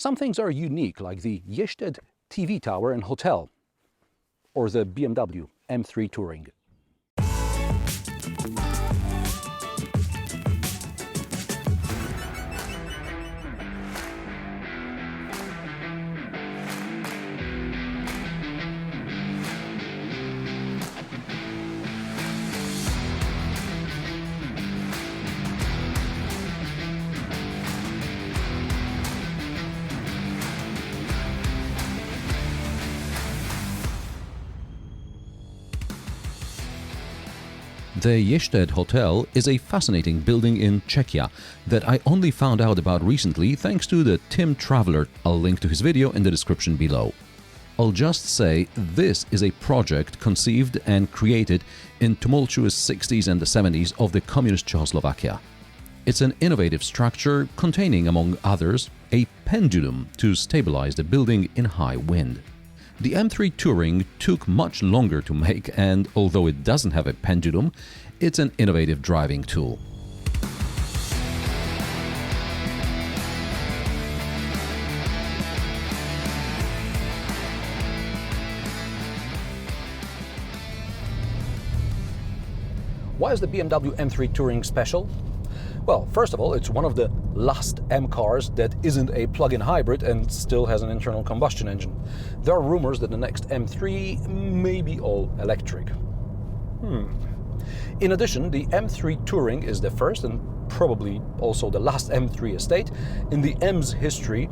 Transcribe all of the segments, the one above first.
Some things are unique, like the Ještěd TV tower and hotel, or the BMW M3 Touring. The Ještěd Hotel is a fascinating building in Czechia that I only found out about recently thanks to the Tim Traveler. I'll link to his video in the description below. I'll just say this is a project conceived and created in tumultuous 60s and the 70s of the communist Czechoslovakia. It's an innovative structure containing, among others, a pendulum to stabilize the building in high wind. The M3 Touring took much longer to make, and although it doesn't have a pendulum, it's an innovative driving tool. Why is the BMW M3 Touring special? Well, first of all, it's one of the last M cars that isn't a plug-in hybrid and still has an internal combustion engine. There are rumors that the next M3 may be all electric. In addition, the M3 Touring is the first and probably also the last M3 estate. In the M's history,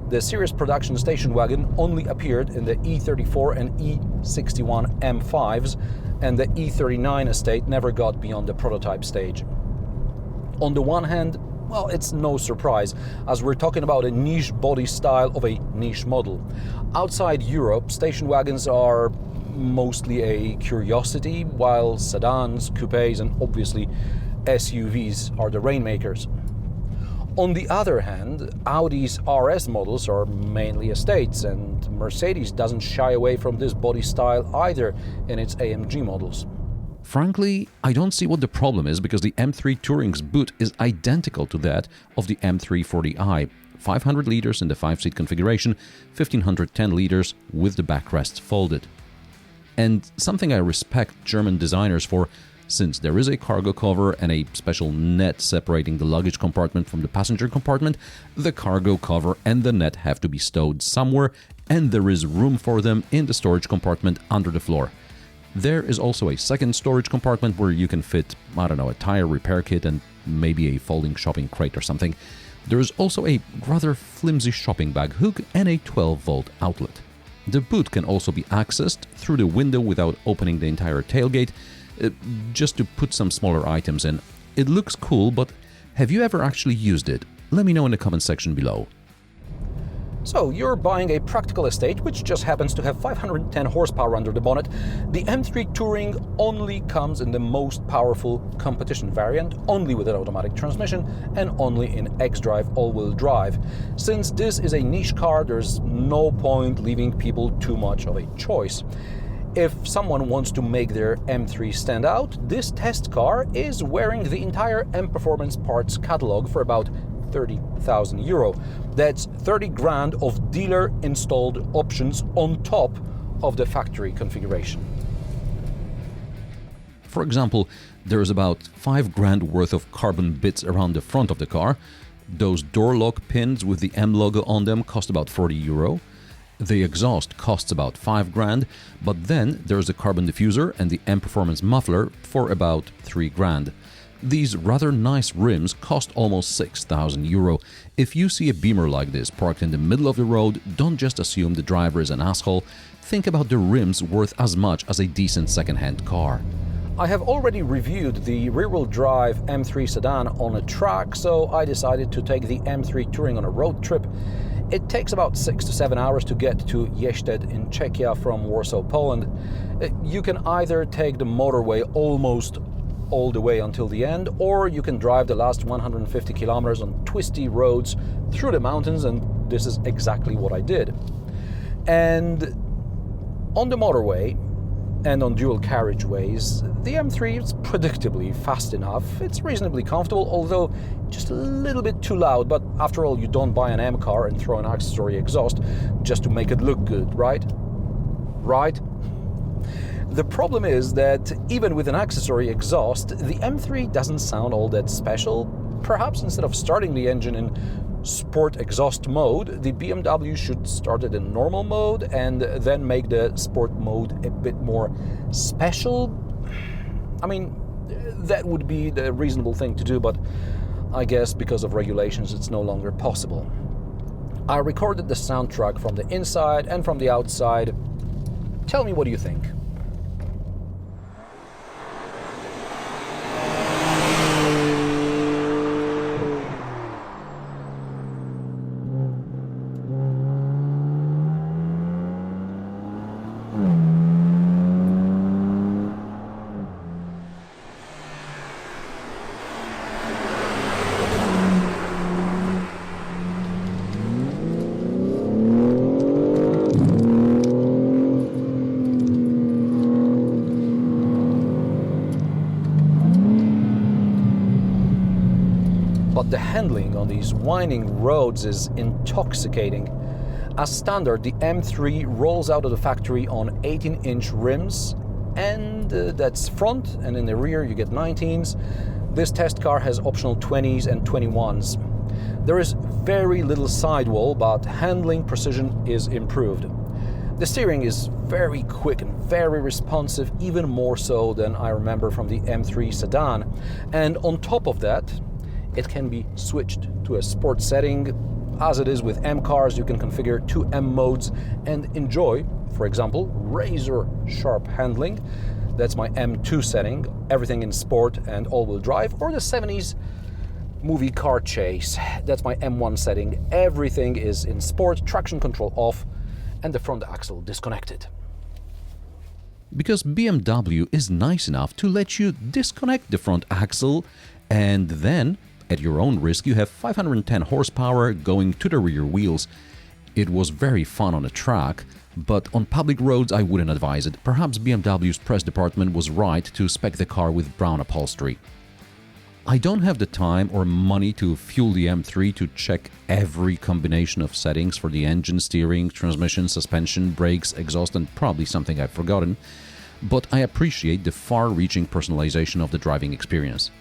the series production station wagon only appeared in the E34 and E61 M5s, and the E39 estate never got beyond the prototype stage. On the one hand, well, it's no surprise, as we're talking about a niche body style of a niche model. Outside Europe, station wagons are mostly a curiosity, while sedans, coupes and obviously SUVs are the rainmakers. On the other hand, Audi's RS models are mainly estates, and Mercedes doesn't shy away from this body style either in its AMG models. Frankly, I don't see what the problem is, because the M3 Touring's boot is identical to that of the M340i. 500 liters in the 5-seat configuration, 1510 liters with the backrests folded. And something I respect German designers for, since there is a cargo cover and a special net separating the luggage compartment from the passenger compartment, the cargo cover and the net have to be stowed somewhere, and there is room for them in the storage compartment under the floor. There is also a second storage compartment where you can fit, I don't know, a tire repair kit and maybe a folding shopping crate or something. There is also a rather flimsy shopping bag hook and a 12-volt outlet. The boot can also be accessed through the window without opening the entire tailgate, just to put some smaller items in. It looks cool, but have you ever actually used it? Let me know in the comment section below. So, you're buying a practical estate which just happens to have 510 horsepower under the bonnet. The M3 Touring only comes in the most powerful competition variant, only with an automatic transmission and only in X-Drive all-wheel drive. Since this is a niche car, there's no point leaving people too much of a choice. If someone wants to make their M3 stand out, this test car is wearing the entire M Performance parts catalog for about 30,000 euro. That's 30 grand of dealer installed options on top of the factory configuration. For example, there is about 5 grand worth of carbon bits around the front of the car. Those door lock pins with the M logo on them cost about 40 euro. The exhaust costs about 5 grand, but then there's the carbon diffuser and the M Performance muffler for about 3 grand. These rather nice rims cost almost 6,000 euro. If you see a Beamer like this parked in the middle of the road, don't just assume the driver is an asshole. Think about the rims worth as much as a decent second-hand car. I have already reviewed the rear-wheel drive M3 sedan on a track, so I decided to take the M3 Touring on a road trip. It takes about 6 to 7 hours to get to Ještěd in Czechia from Warsaw, Poland. You can either take the motorway almost all the way until the end, or you can drive the last 150 kilometers on twisty roads through the mountains, and this is exactly what I did. And on the motorway, and on dual carriageways, the M3 is predictably fast enough. It's reasonably comfortable, although just a little bit too loud, but after all, you don't buy an M car and throw an accessory exhaust just to make it look good, right? Right? The problem is that even with an accessory exhaust, the M3 doesn't sound all that special. Perhaps instead of starting the engine in sport exhaust mode, the BMW should start it in normal mode and then make the sport mode a bit more special. I mean, that would be the reasonable thing to do, but I guess because of regulations it's no longer possible. I recorded the soundtrack from the inside and from the outside. Tell me, what do you think? But the handling on these winding roads is intoxicating. As standard, the M3 rolls out of the factory on 18-inch rims, and that's front, and in the rear you get 19s. This test car has optional 20s and 21s. There is very little sidewall, but handling precision is improved. The steering is very quick and very responsive, even more so than I remember from the M3 sedan. And on top of that, it can be switched to a sport setting. As it is with M cars, you can configure 2 M modes and enjoy, for example, razor sharp handling. That's my M2 setting, everything in sport and all-wheel drive, or the 70s movie car chase. That's my M1 setting. Everything is in sport, traction control off, and the front axle disconnected. Because BMW is nice enough to let you disconnect the front axle, and then at your own risk, you have 510 horsepower going to the rear wheels. It was very fun on the track, but on public roads I wouldn't advise it. Perhaps BMW's press department was right to spec the car with brown upholstery. I don't have the time or money to fuel the M3 to check every combination of settings for the engine, steering, transmission, suspension, brakes, exhaust, and probably something I've forgotten, but I appreciate the far-reaching personalization of the driving experience.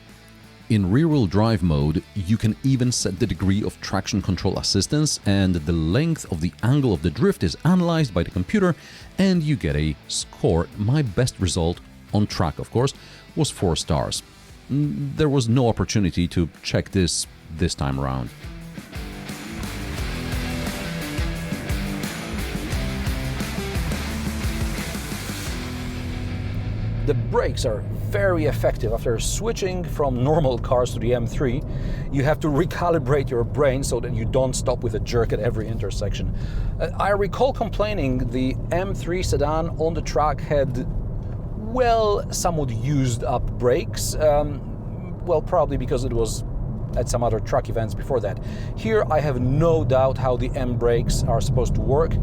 In rear-wheel drive mode, you can even set the degree of traction control assistance, and the length of the angle of the drift is analyzed by the computer, and you get a score. My best result, on track of course, was 4 stars. There was no opportunity to check this time around. The brakes are very effective. After switching from normal cars to the M3, you have to recalibrate your brain so that you don't stop with a jerk at every intersection. I recall complaining the M3 sedan on the track had, well, somewhat used up brakes. Well, probably because it was at some other track events before that. Here I have no doubt how the M brakes are supposed to work.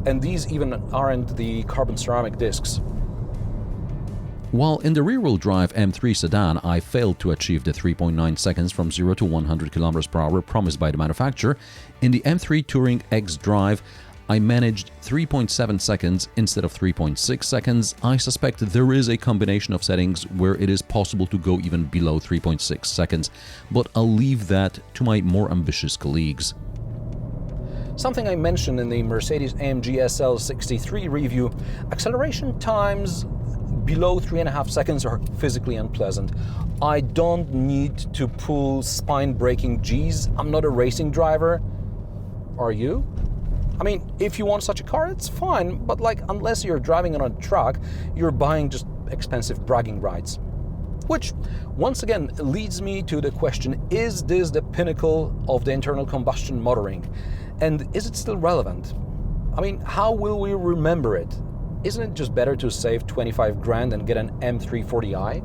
And these even aren't the carbon ceramic discs. While in the rear-wheel drive M3 sedan, I failed to achieve the 3.9 seconds from 0 to 100 km/h promised by the manufacturer, in the M3 Touring X Drive, I managed 3.7 seconds instead of 3.6 seconds. I suspect there is a combination of settings where it is possible to go even below 3.6 seconds, but I'll leave that to my more ambitious colleagues. Something I mentioned in the Mercedes-AMG SL63 review, acceleration times below 3.5 seconds are physically unpleasant. I don't need to pull spine-breaking Gs. I'm not a racing driver. Are you? I mean, if you want such a car, it's fine, but unless you're driving on a track, you're buying just expensive bragging rights. Which, once again, leads me to the question, is this the pinnacle of the internal combustion motoring? And is it still relevant? I mean, how will we remember it? Isn't it just better to save 25 grand and get an M340i?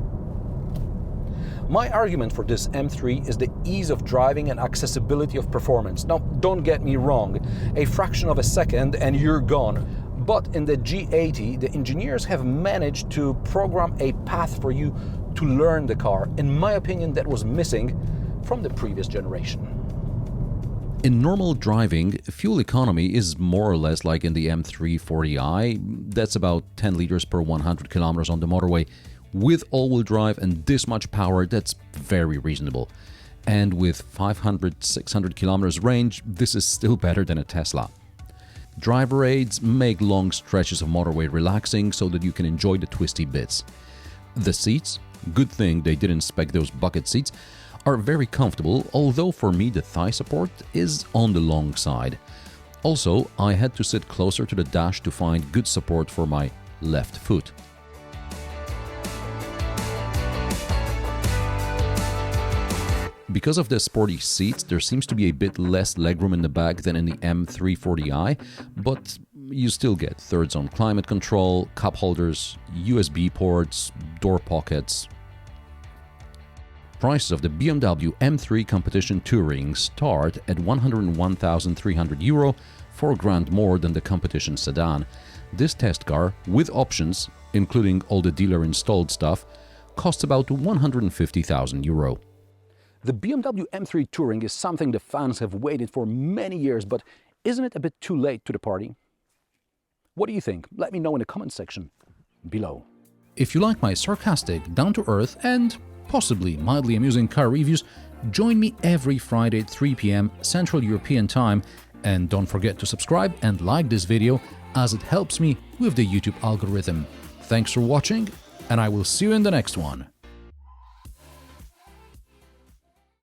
My argument for this M3 is the ease of driving and accessibility of performance. Now, don't get me wrong, a fraction of a second and you're gone. But in the G80, the engineers have managed to program a path for you to learn the car. In my opinion, that was missing from the previous generation. In normal driving, fuel economy is more or less like in the M3 40i. That's about 10 liters per 100 kilometers on the motorway. With all-wheel drive and this much power, that's very reasonable. And with 500-600 kilometers range, this is still better than a Tesla. Driver aids make long stretches of motorway relaxing so that you can enjoy the twisty bits. The seats, good thing they didn't spec those bucket seats, are very comfortable, although for me the thigh support is on the long side. Also, I had to sit closer to the dash to find good support for my left foot. Because of the sporty seats, there seems to be a bit less legroom in the back than in the M3 40i, but you still get third-zone climate control, cup holders, USB ports, door pockets. Prices of the BMW M3 Competition Touring start at €101,300, €4,000 more than the competition sedan. This test car, with options, including all the dealer-installed stuff, costs about €150,000. The BMW M3 Touring is something the fans have waited for many years, but isn't it a bit too late to the party? What do you think? Let me know in the comment section below. If you like my sarcastic, down-to-earth and possibly mildly amusing car reviews, join me every Friday at 3 p.m. Central European Time, and don't forget to subscribe and like this video as it helps me with the YouTube algorithm. Thanks for watching, and I will see you in the next one.